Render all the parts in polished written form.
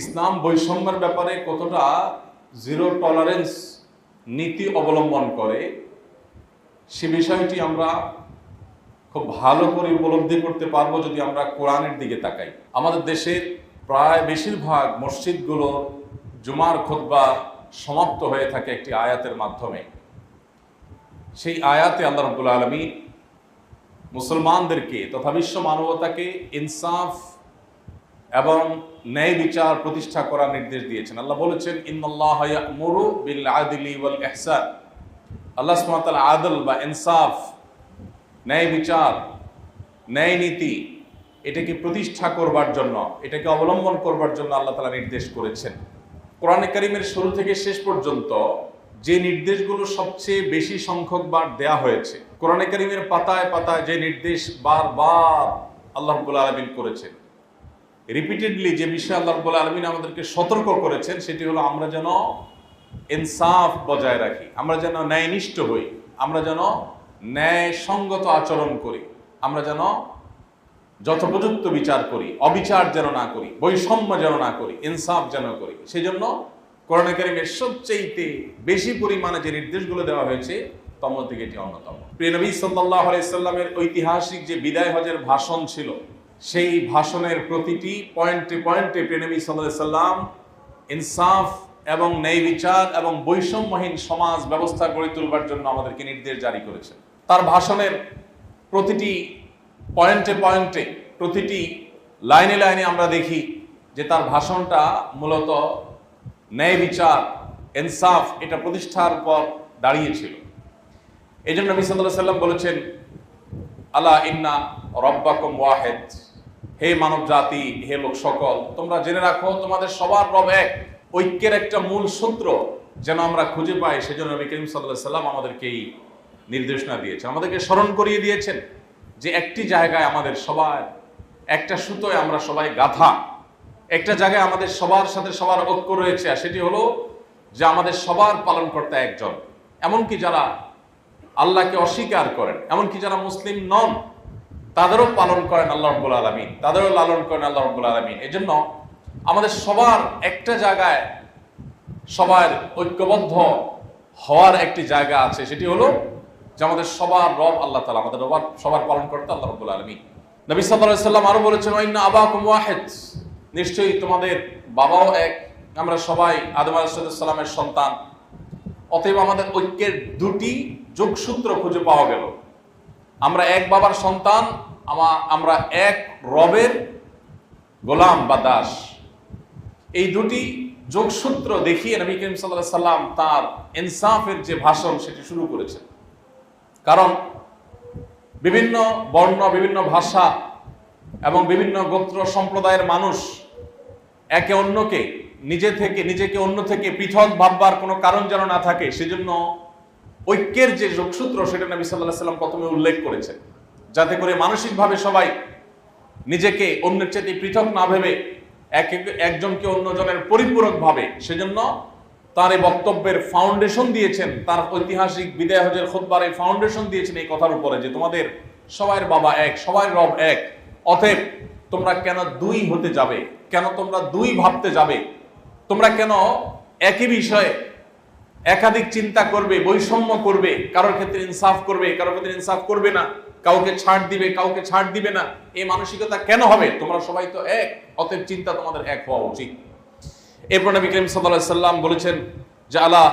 ইসলাম বৈষম্যের ব্যাপারে কতটা জিরো টলারেন্স নীতি অবলম্বন করে সে বিষয়টি আমরা খুব ভালো করে উপলব্ধি করতে পারবো যদি আমরা কোরআনের দিকে তাকাই। আমাদের দেশের প্রায় বেশিরভাগ মসজিদগুলো জুমার খুতবা সমাপ্ত হয়ে থাকে একটি আয়াতের মাধ্যমে। সেই আয়াতে আল্লাহ রাব্বুল আলামিন মুসলমানদেরকে তথা বিশ্ব মানবতাকে ইনসাফ এবং ন্যায় বিচার প্রতিষ্ঠা করার নির্দেশ দিয়েছেন। আল্লাহ বলেছেন, ইন্নাল্লাহা ইয়া'মুরু বিল আদলি ওয়াল ইহসান। আল্লাহ সুবহানাহু ওয়া তাআলা আদল বা ইনসাফ, ন্যায় বিচার, ন্যায় নীতি এটাকে প্রতিষ্ঠা করবার জন্য, এটাকে অবলম্বন করবার জন্য আল্লাহ তাআলা নির্দেশ করেছেন। কোরআনে কারীমের শুরু থেকে শেষ পর্যন্ত যে নির্দেশগুলো সবচেয়ে বেশি সংখ্যকবার দেয়া হয়েছে, কোরআনে কারীমের পাতায় পাতায় যে নির্দেশ বারবার আল্লাহ রাব্বুল আলামিন করেছেন, রিপিটেডলি যে বিষয়ে আল্লাহ রাব্বুল আলামিন আমাদেরকে সতর্ক করেছেন, সেটি হলো আমরা যেন ইনসাফ বজায় রাখি, আমরা যেন ন্যায়নিষ্ঠ হই, আমরা যেন ন্যায় সঙ্গত আচরণ করি, আমরা যেন যথোপযুক্ত বিচার করি, অবিচার যেন না করি, বৈষম্য যেন না করি, ইনসাফ যেন করি। সেই জন্য কোরআনে কারীমের সবচেয়ে বেশি পরিমাণে যে নির্দেশগুলো দেওয়া হয়েছে তার মধ্যে এটি অন্যতম। প্রিয় নবী সাল্লাল্লাহু আলাইহি সাল্লামের ঐতিহাসিক যে বিদায় হজের ভাষণ ছিল, সেই ভাষণের প্রতিটি পয়েন্টে পয়েন্টে প্রিয় নবী সাল্লাল্লাহু আলাইহি সাল্লাম ইনসাফ এবং ন্যায় বিচার এবং বৈষম্যহীন সমাজ ব্যবস্থা গড়ে তুলবার জন্য আমাদেরকে নির্দেশ জারি করেছেন। তার ভাষণের প্রতিটি পয়েন্টে পয়েন্টে, প্রতিটি লাইনে লাইনে আমরা দেখি যে তার ভাষণটা মূলত ন্যায় বিচার, ইনসাফ এটা প্রতিষ্ঠার পর দাঁড়িয়েছিল। এই জন্য নবী সাল্লাল্লাহু আলাইহি সাল্লাম বলেছেন, আলা ইন্না রব্বাকুম ওয়াহিদ, হে মানব জাতি, হে লোক সকল, তোমরা জেনে রাখো তোমাদের সবার রব এক। ঐক্যের একটা মূল সূত্র যেন আমরা খুঁজে পাই, সেজন্য নবী করিম সাল্লাল্লাহু আলাইহি সাল্লাম আমাদেরকে এই নির্দেশনা দিয়েছেন, আমাদেরকে স্মরণ করিয়ে দিয়েছেন যে একটি জায়গায় আমাদের সবার, একটা সুতোয় আমরা সবাই গাঁথা, একটা জায়গায় আমাদের সবার সাথে সবার ঐক্য রয়েছে, আর সেটি হলো যে আমাদের সবার পালনকর্তা একজন। এমনকি যারা আল্লাহকে অস্বীকার করেন, এমনকি যারা মুসলিম নন, তাদেরও পালন করেন আল্লাহ রাব্বুল আলামিন, তাদেরও লালন করেন আল্লাহ রাব্বুল আলামিন। এজন্য আমাদের সবার একটা জায়গায় সবার ঐক্যবদ্ধ হওয়ার একটি জায়গা আছে, সেটি হলো যে আমাদের সবার রব আল্লাহ তাআলা, আমাদের সবার পালন করতে আল্লাহ রাব্বুল আলামিন। নবী সাল্লাল্লাহু আলাইহি সাল্লাম আরো বলেছেন, ইন্না আবাকুম ওয়াহিদ, নিশ্চয়ই তোমাদের বাবাও এক, আমরা সবাই আদম আলাইহিস সালামের সন্তান। অতএব আমাদের ঐক্যের দুটি যোগসূত্র খুঁজে পাওয়া গেল। আমরা এক বাবার সন্তান, আমরা এক রবের গোলাম বা দাস। এই দুটি যোগসূত্র দেখিয়ে নবী করিম সাল্লাল্লাহু আলাইহি সাল্লাম তার ইনসাফের যে ভাষণ সেটি শুরু করেছেন। কারণ বিভিন্ন বর্ণ, বিভিন্ন ভাষা এবং বিভিন্ন গোত্র সম্প্রদায়ের মানুষ একে অন্যকে নিজেকে অন্য থেকে পৃথক ভাববার কোনো কারণ যেন না থাকে, সেজন্য ঐক্যের যে যোগসূত্র সেটা নবী সাল্লাল্লাহু আলাইহি সাল্লাম প্রথমে উল্লেখ করেছেন, যাতে করে মানসিকভাবে সবাই নিজেকে অন্যের চেয়ে পৃথক না ভেবে একজনকে অন্যজনের পরিপূরক ভাবে। সেজন্য তার এই বক্তব্যের ফাউন্ডেশন দিয়েছেন, তার ঐতিহাসিক বিদায় হজের খুতবার এই ফাউন্ডেশন দিয়েছেন এই কথার উপরে যে তোমাদের সবার বাবা এক, সবার রব এক। অতএব তোমরা কেন দুই হতে যাবে, কেন তোমরা দুই ভাবতে যাবে, তোমরা কেন একই বিষয়ে একাধিক চিন্তা করবে, বৈষম্য করবে, কারোর ক্ষেত্রে ইনসাফ করবে, কারোর ক্ষেত্রে ইনসাফ করবে না, কাউকে ছাড় দিবে, কাউকে ছাড় দিবে না, এই মানসিকতা কেন হবে? তোমরা সবাই তো এক, অতএব চিন্তা তোমাদের এক হওয়া উচিত। এরপর নবী করিম সাল্লাল্লাহু আলাইহি সাল্লাম বলেছেন যে আলা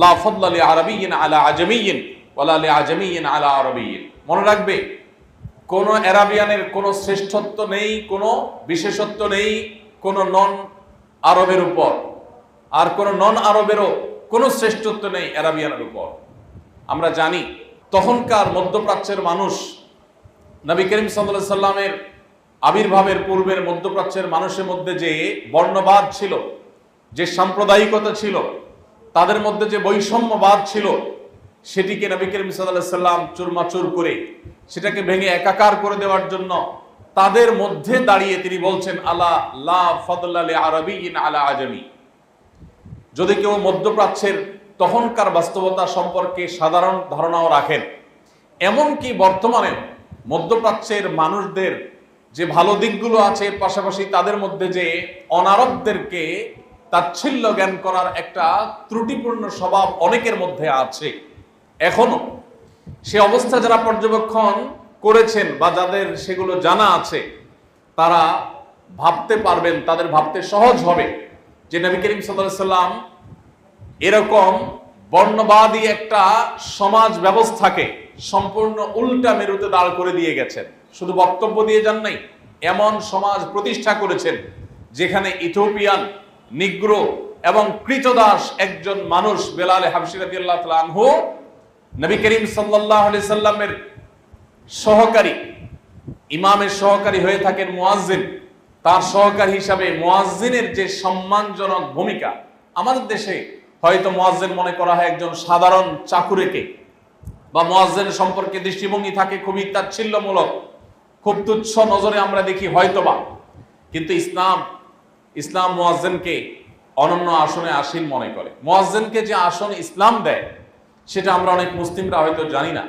লা ফাদলা লি আরাবিয়্যিন আলা আজামিয়্যিন ওয়ালা লি আজামিয়্যিন আলা আরাবিয়্যিন। মনে রাখবে, কোন আরাবিয়ানের কোনো শ্রেষ্ঠত্ব নেই, কোনো বিশেষত্ব নেই কোন নন আরবের উপর, আর কোন নন আরবেরও কোনো শ্রেষ্ঠত্ব নেই আরাবিয়ানের উপর। আমরা জানি তখনকার মধ্যপ্রাচ্যের মানুষ, নবী করিম সাল্লাল্লাহু আলাইহি সাল্লামের আবির্ভাবের পূর্বের মধ্যপ্রাচ্যের মানুষের মধ্যে যে বর্ণবাদ ছিল, যে সাম্প্রদায়িকতা ছিল, তাদের মধ্যে যে বৈষম্যবাদ ছিল, সেটিকে নবী করিম সাল্লাল্লাহু আলাইহি সাল্লাম চুরমাচুর করে, সেটাকে ভেঙে একাকার করে দেওয়ার জন্য তাদের মধ্যে দাঁড়িয়ে তিনি বলছেন, আলা লা ফাদলা লি আরাবিয়্যিন আলা আজামি। যদি কেউ মধ্যপ্রাচ্যের তখনকার বাস্তবতা সম্পর্কে সাধারণ ধারণাও রাখেন, এমনকি বর্তমানে মধ্যপ্রাচ্যের মানুষদের যে ভালো দিকগুলো আছে, এর পাশাপাশি তাদের মধ্যে যে অনারবদেরকে তাচ্ছিল্য জ্ঞান করার একটা ত্রুটিপূর্ণ স্বভাব অনেকের মধ্যে আছে এখনো। সে অবস্থা যারা পর্যবেক্ষণ করেছেন বা যাদের সেগুলো জানা আছে, তারা ভাবতে পারবেন, তাদের ভাবতে সহজ হবে যে নবী করিম সাল্লাল্লাহু আলাইহি সাল্লাম এরকম বর্ণবাদী একটা সমাজ ব্যবস্থাকে সম্পূর্ণ উল্টা মেরুতে দাঁড় করে দিয়ে গেছেন। শুধু বক্তব্য দিয়ে যান নাই, এমন সমাজ প্রতিষ্ঠা করেছেন যেখানে ইথিওপিয়ান, নিগ্রো এবং কৃতদাস একজন মানুষ বেলাল হাবশী রাদিয়াল্লাহু তাআলা আনহু নবী করিম সাল্লাল্লাহু আলাইহি সাল্লামের সহকারী, ইমামের সহকারী হয়ে থাকেন মুয়াজ্জিন। তার সহকারী হিসাবে মুয়াজ্জিনের যে সম্মানজনক ভূমিকা, আমাদের দেশে হয়তো মুয়াজ্জিন মনে করা হয় একজন সাধারণ চাকুরেকে, বা মুয়াজ্জিন সম্পর্কে দৃষ্টিভঙ্গি থাকে খুবই তাচ্ছিল্যমূলক, খুব তুচ্ছ নজরে আমরা দেখি হয়তোবা। কিন্তু ইসলাম মুয়াজ্জিনকে অনন্য আসনে আসীন মনে করে। মুয়াজ্জিনকে যে আসন ইসলাম দেয় সেটা আমরা অনেক মুসলিমরা হয়তো জানি না।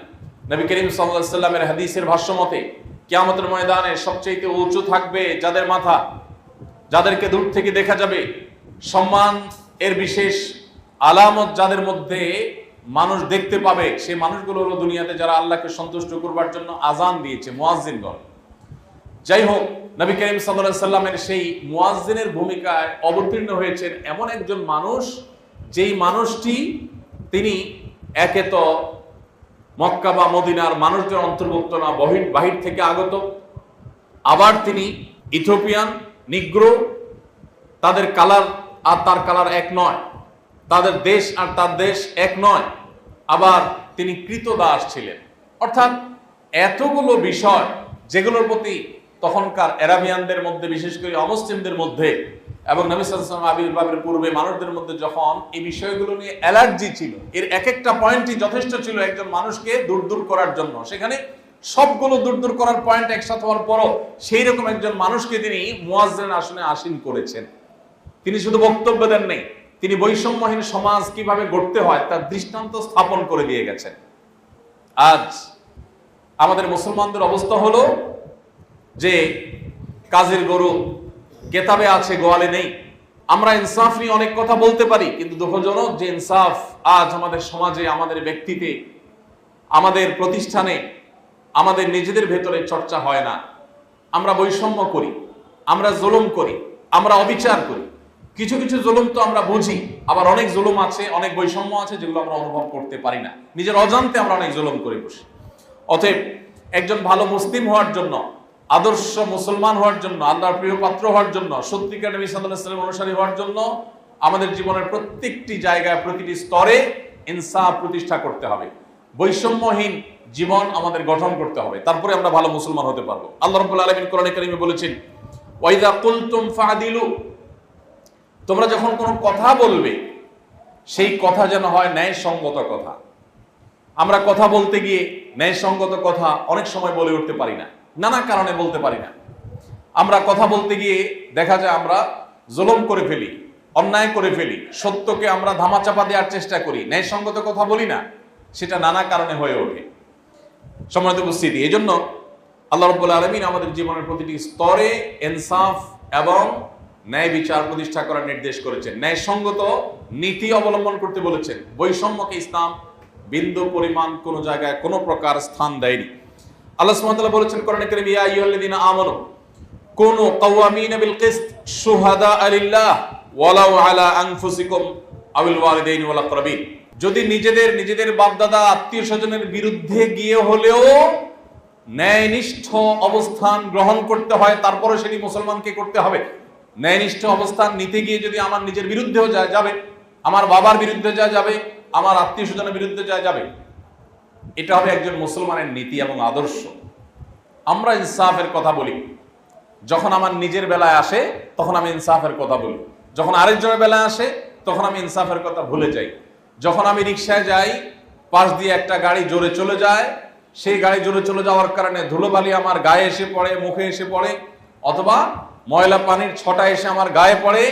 নবী করিম সাল্লাল্লাহু আলাইহি সাল্লামের হাদিসের ভাষ্য মতে কিয়ামতের ময়দানে সবচেয়ে উঁচু থাকবে যাদের মাথা, যাদেরকে দূর থেকে দেখা যাবে, সম্মান এর বিশেষ আলামত যাদের মধ্যে মানুষ দেখতে পাবে, সেই মানুষগুলো হলো দুনিয়াতে যারা আল্লাহকে সন্তুষ্ট করবার জন্য আজান দিয়েছে, মুয়াজ্জিনগণ। যাই হোক, নবী করিম সাল্লাল্লাহু আলাইহি সাল্লামের সেই মুয়াজ্জিনের ভূমিকায় অবতীর্ণ হয়েছেন এমন একজন মানুষ, যেই মানুষটি তিনি একে তো মক্কা বা মদিনার মানুষদের অন্তর্ভুক্ত না, বাহির থেকে আগত, আবার তিনি ইথিওপিয়ান, নিগ্রো, তাদের কালার আর তার কালার এক নয়, তাদের দেশ আর তার দেশ এক নয়, আবার তিনি কৃতদাস ছিলেন। অর্থাৎ এতগুলো বিষয় যেগুলোর প্রতি তখনকার আরাবিয়ানদের মধ্যে, বিশেষ করে অমুসলিমদের মধ্যে এবং নবী সাল্লাল্লাহু আলাইহি ওয়াসাল্লাম আবির্ভাবের পূর্বে মানুষদের মধ্যে যখন এই বিষয়গুলো নিয়ে অ্যালার্জি ছিল, এর এক একটা পয়েন্টই যথেষ্ট ছিল একজন মানুষকে দূর করার জন্য। সেখানে সবগুলো দূর করার পয়েন্ট একসাথে হওয়ার পরও সেই রকম একজন মানুষকে তিনি মুয়াজ্জিনের আসনে আসীন করেছেন। তিনি শুধু বক্তব্য দেন নাই, তিনি বৈষম্যহীন সমাজ কিভাবে গড়তে হয় তার দৃষ্টান্ত স্থাপন করে দিয়ে গেছেন। আজ আমাদের মুসলমানদের অবস্থা হলো যে কাজের গরু কেতাবে আছে, গোয়ালে নেই। আমরা ইনসাফ নিয়ে অনেক কথা বলতে পারি, কিন্তু দুঃখজনক যে ইনসাফ আজ আমাদের সমাজে, আমাদের ব্যক্তিতে, আমাদের প্রতিষ্ঠানে, আমাদের নিজেদের ভেতরে চর্চা হয় না। আমরা বৈষম্য করি, আমরা জুলুম করি, আমরা অবিচার করি। কিছু কিছু জুলুম তো আমরা বুঝি, আবার অনেক জুলুম আছে, অনেক বৈষম্য আছে যেগুলো আমরা অনুভব করতে পারি না। নিজের অজান্তে আমরা অনেক জুলুম করে বসি। অতএব একজন ভালো মুসলিম হওয়ার জন্য, আদর্শ মুসলমান হওয়ার জন্য, আল্লাহর প্রিয় পাত্র হওয়ার জন্য, সত্যিকার নবী সাল্লাল্লাহু আলাইহি ওয়াসাল্লাম অনুসারী হওয়ার জন্য আমাদের জীবনের প্রত্যেকটি জায়গায়, প্রতিটি স্তরে ইনসাফ প্রতিষ্ঠা করতে হবে। বৈষম্যহীন জীবন আমাদের গঠন করতে হবে, তারপরে আমরা ভালো মুসলমান হতে পারবো। আল্লাহ রাব্বুল আলামিন কোরআনে কারীমে বলেছেন, ওয়াইদা কুলতুম ফাদিলু, তোমরা যখন কোনো কথা বলবে সেই কথা যেন হয় ন্যায়সঙ্গত কথা। আমরা কথা বলতে গিয়ে ন্যায়সঙ্গত কথা অনেক সময় বলে উঠতে পারি না, নানা কারণে বলতে পারি না। আমরা কথা বলতে গিয়ে দেখা যায় আমরা জুলুম করে ফেলি, অন্যায় করে ফেলি, সত্যকে আমরা ধামাচাপা দেওয়ার চেষ্টা করি, ন্যায়সঙ্গত কথা বলি না, সেটা নানা কারণে হয়ে ওঠে। সম্মানিত উপস্থিতি, এই জন্য আল্লাহ রাব্বুল আলামিন আমাদের জীবনের প্রতিটি স্তরে ইনসাফ এবং ন্যায় বিচার প্রতিষ্ঠা করার নির্দেশ করেছেন, ন্যায়সঙ্গত নীতি অবলম্বন করতে বলেছেন। বৈষম্যকে ইসলাম বিন্দু পরিমাণ কোনো জায়গায় কোনো প্রকার স্থান দেয়নি। আল্লাহ সুবহানাহু ওয়া তাআলা বলেছেন কোরআনে কারীমে, ইয়া আইয়ুহাল্লাযীনা আমানু কুনু কাওয়ামিনা বিল কিসত শুহাদাআ লিল্লাহ ওয়ালাউ আলা আনফুসিকুম আওয়াল ওয়ালিদাইনি ওয়াল আকরাবিন। যদি নিজেদের বাপদাদা, আত্মীয় স্বজনের বিরুদ্ধে গিয়ে হলেও ন্যায়নিষ্ঠ অবস্থান গ্রহণ করতে হয়, তারপরে সেটি মুসলমানকে করতে হবে। ন্যায়নিষ্ঠ অবস্থান নিতে গিয়ে যদি আমার নিজের বিরুদ্ধেও যাবে, আমার বাবার বিরুদ্ধে যাবে, আমার আত্মীয় স্বজনের বিরুদ্ধে যাবে, এটা হবে একজন মুসলমানের নীতি এবং আদর্শ। আমরা ইনসাফের কথা বলি, যখন আমার নিজের বেলায় আসে তখন আমি ইনসাফের কথা বলি, যখন আরেকজনের বেলায় আসে তখন আমি ইনসাফের কথা ভুলে যাই। যখন আমি রিকশায় যাই, পাশ দিয়ে একটা গাড়ি জোরে চলে যায়, সেই গাড়ি জোরে চলে যাওয়ার কারণে ধুলোবালি আমার গায়ে এসে পড়ে, মুখে এসে পড়ে, অথবা ময়লা পানির ছটা এসে আমার গায়ে পড়ে,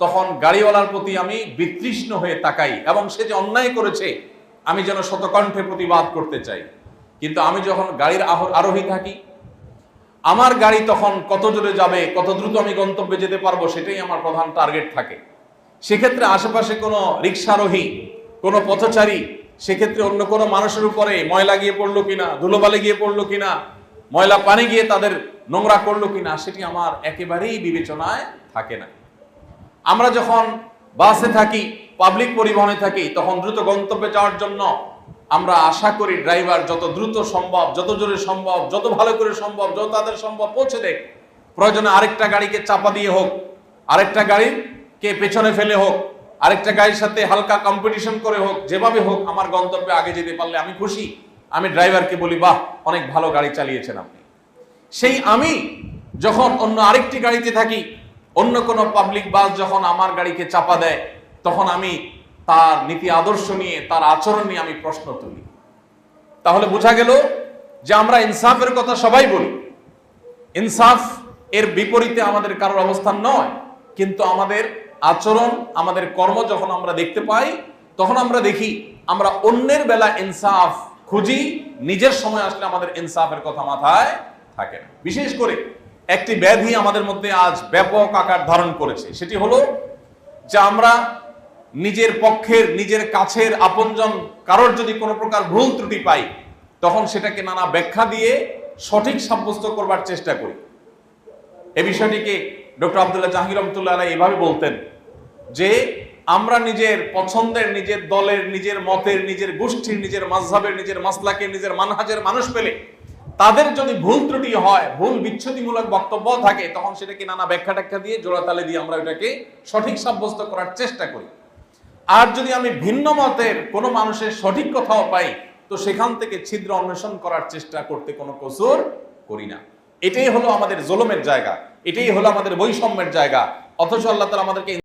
তখন গাড়িওয়ালার প্রতি আমি বিতৃষ্ণ হয়ে তাকাই এবং সে যে অন্যায় করেছে আমি যেন শতকণ্ঠে প্রতিবাদ করতে চাই। কিন্তু আমি যখন গাড়ির আরোহী থাকি, আমার গাড়ি তখন কত জোরে যাবে, কত দ্রুত আমি গন্তব্যে যেতে পারবো, সেটাই আমার প্রধান টার্গেট থাকে। সেক্ষেত্রে আশেপাশে কোনো রিক্সারোহী, কোনো পথচারী, সেক্ষেত্রে অন্য কোনো মানুষের উপরে ময়লা গিয়ে পড়লো কিনা, ধুলোবালি গিয়ে পড়লো কিনা, ময়লা পানি গিয়ে তাদের নোংরা করলো কিনা, সেটি আমার একেবারেই বিবেচনায় থাকে না। আমরা যখন বাসে থাকি, পাবলিক পরিবহনে থাকি, তখন দ্রুত গন্তব্যে যাওয়ার জন্য আমরা আশা করি ড্রাইভার যত দ্রুত সম্ভব, যত জোরে সম্ভব, যত ভালো করে সম্ভব, যত তাদের সম্ভব পৌঁছে দেখ। প্রয়োজনে আরেকটা গাড়িকে চাপা দিয়ে হোক, আরেকটা গাড়িকে পেছনে ফেলে হোক, আরেকটা গাড়ির সাথে হালকা কম্পিটিশন করে হোক, যেভাবে হোক আমার গন্তব্যে আগে যেতে পারলে আমি খুশি। আমি ড্রাইভারকে বলি, বাহ, অনেক ভালো গাড়ি চালিয়েছেন আপনি। সেই আমি যখন অন্য আরেকটি গাড়িতে থাকি, অন্য কোনো পাবলিক বাস যখন আমার গাড়িকে চাপা দেয়, তখন আমি তার নীতি আদর্শ নিয়ে, তার আচরণ নিয়ে আমি প্রশ্ন তুলি। তাহলে বোঝা গেল যে আমরা ইনসাফের কথা সবাই বলি, ইনসাফ এর বিপরীতে আমাদের কারোর অবস্থান নয়, কিন্তু আমাদের আচরণ, আমাদের কর্ম যখন আমরা দেখতে পাই, তখন আমরা দেখি আমরা অন্যের বেলা ইনসাফ খুঁজি, নিজের সময় আসলে আমাদের ইনসাফের কথা মাথায় থাকে না। বিশেষ করে একটি ব্যাধি আমাদের মধ্যে আজ ব্যাপক আকার ধারণ করেছে, সেটি হলো যে আমরা নিজের পক্ষের, নিজের কাছের আপনজন কারোর যদি কোনো প্রকার ভুল ত্রুটি পাই, তখন সেটাকে নানা ব্যাখ্যা দিয়ে সঠিক সাব্যস্ত করবার চেষ্টা করি। এ বিষয়টিকে ডক্টর আব্দুল্লাহ জাহাঙ্গীর রহমতুল্লাহ আলাইহি এভাবে বলতেন যে আমরা নিজের পছন্দের, নিজের দলের, নিজের মতের, নিজের গোষ্ঠীর, নিজের মাযহাবের, নিজের মাসলাকের, নিজের মানহাজের মানুষ পেলে তাদের যদি ভুল ত্রুটি হয়, ভুল বিচ্ছুতিমূলক বক্তব্য থাকে, তখন সেটাকে নানা ব্যাখ্যা ট্যাখ্যা দিয়ে, জোড়াতালে দিয়ে আমরা এটাকে সঠিক সাব্যস্ত করার চেষ্টা করি। আর যদি আমি ভিন্ন মতের কোনো মানুষের সঠিক কথাও পাই, তো সেখান থেকে ছিদ্র অন্বেষণ করার চেষ্টা করতে কোনো কসুর করি না। এটাই হলো আমাদের জুলুমের জায়গা, এটাই হলো আমাদের বৈষম্যের জায়গা। অথচ আল্লাহ তাআলা আমাদেরকে